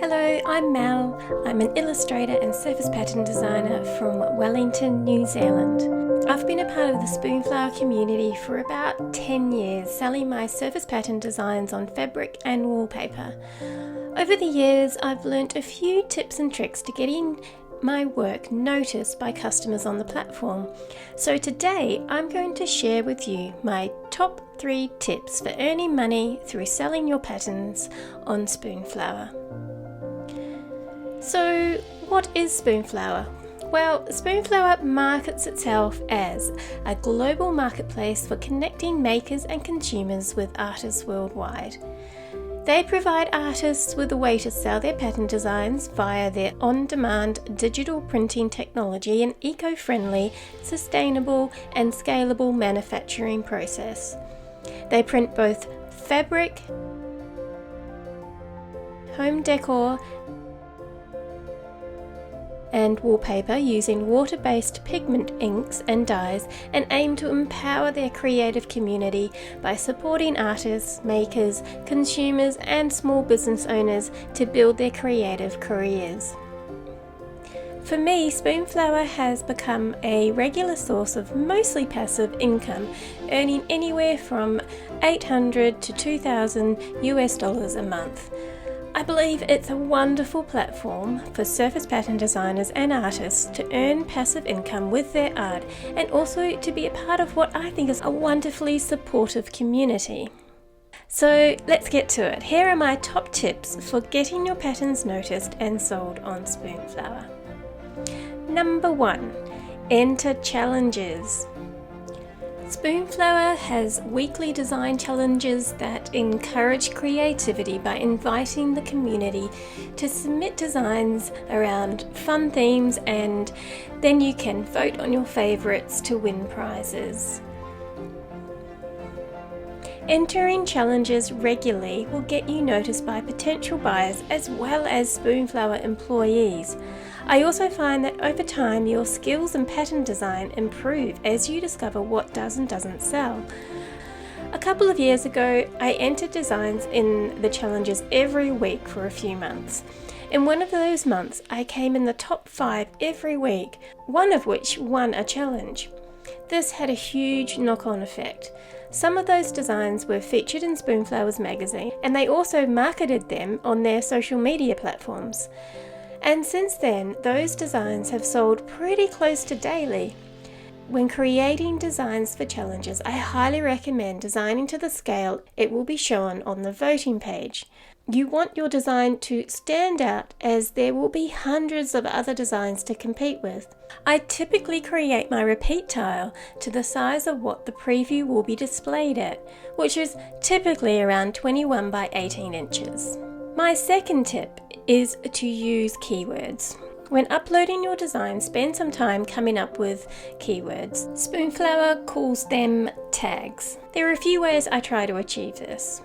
Hello, I'm Mel. I'm an illustrator and surface pattern designer from Wellington, New Zealand. I've been a part of the Spoonflower community for about 10 years, selling my surface pattern designs on fabric and wallpaper. Over the years, I've learnt a few tips and tricks to getting my work noticed by customers on the platform. So today I'm going to share with you my top 3 tips for earning money through selling your patterns on Spoonflower. So what is Spoonflower? Well, Spoonflower markets itself as a global marketplace for connecting makers and consumers with artists worldwide. They provide artists with a way to sell their pattern designs via their on-demand digital printing technology and eco-friendly, sustainable and scalable manufacturing process. They print both fabric, home decor and wallpaper using water-based pigment inks and dyes, and aim to empower their creative community by supporting artists, makers, consumers and small business owners to build their creative careers. For me, Spoonflower has become a regular source of mostly passive income, earning anywhere from $800 to $2,000 a month. I believe it's a wonderful platform for surface pattern designers and artists to earn passive income with their art, and also to be a part of what I think is a wonderfully supportive community. So let's get to it. Here are my top tips for getting your patterns noticed and sold on Spoonflower. Number 1. Enter challenges. Spoonflower has weekly design challenges that encourage creativity by inviting the community to submit designs around fun themes, and then you can vote on your favourites to win prizes. Entering challenges regularly will get you noticed by potential buyers as well as Spoonflower employees. I also find that over time your skills in pattern design improve as you discover what does and doesn't sell. A couple of years ago, I entered designs in the challenges every week for a few months. In one of those months, I came in the top 5 every week, one of which won a challenge. This had a huge knock-on effect. Some of those designs were featured in Spoonflower's magazine, and they also marketed them on their social media platforms. And since then, those designs have sold pretty close to daily. When creating designs for challenges, I highly recommend designing to the scale it will be shown on the voting page. You want your design to stand out, as there will be hundreds of other designs to compete with. I typically create my repeat tile to the size of what the preview will be displayed at, which is typically around 21 by 18 inches. My second tip is to use keywords. When uploading your design, spend some time coming up with keywords. Spoonflower calls them tags. There are a few ways I try to achieve this.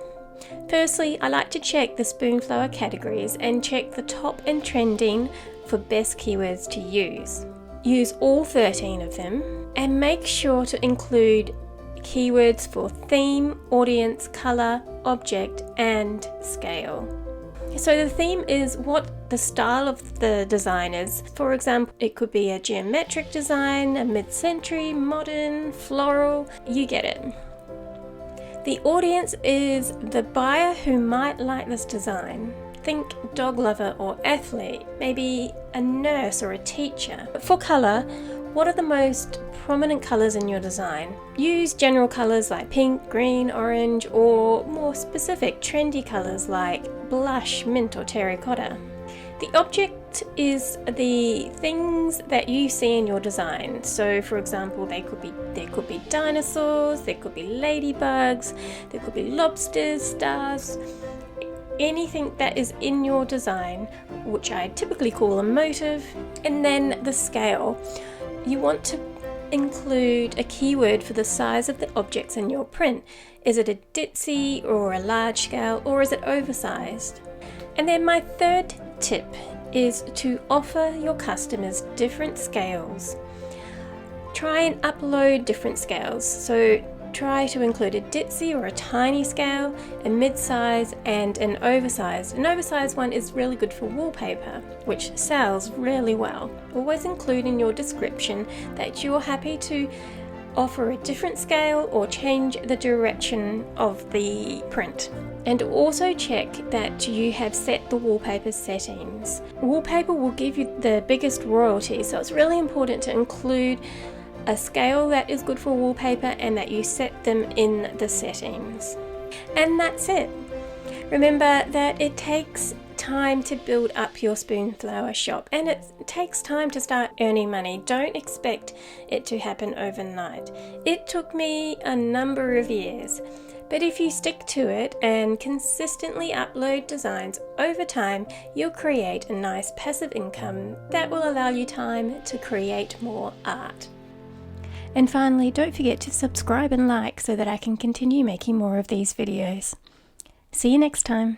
Firstly, I like to check the Spoonflower categories and check the top and trending for best keywords to use. Use all 13 of them and make sure to include keywords for theme, audience, color, object and scale. So the theme is what the style of the design is. For example, it could be a geometric design, a mid-century, modern, floral, you get it. The audience is the buyer who might like this design. Think dog lover or athlete, maybe a nurse or a teacher. For colour, what are the most prominent colours in your design? Use general colours like pink, green, orange, or more specific trendy colours like blush, mint or terracotta. The object is the things that you see in your design. So for example, there could be dinosaurs, there could be ladybugs, there could be lobsters, stars, anything that is in your design, which I typically call a motive. And then the scale. You want to include a keyword for the size of the objects in your print. Is it a ditzy or a large scale, or is it oversized? And then my third tip is to offer your customers different scales. Try and upload different scales. So try to include a ditzy or a tiny scale, a mid-size and an oversized. An oversized one is really good for wallpaper, which sells really well. Always include in your description that you're happy to offer a different scale or change the direction of the print. And also check that you have set the wallpaper settings. Wallpaper will give you the biggest royalty, so it's really important to include a scale that is good for wallpaper and that you set them in the settings. And that's it. Remember that it takes time to build up your Spoonflower shop, and it takes time to start earning money. Don't expect it to happen overnight. It took me a number of years, but if you stick to it and consistently upload designs over time, you'll create a nice passive income that will allow you time to create more art. And finally, don't forget to subscribe and like so that I can continue making more of these videos. See you next time.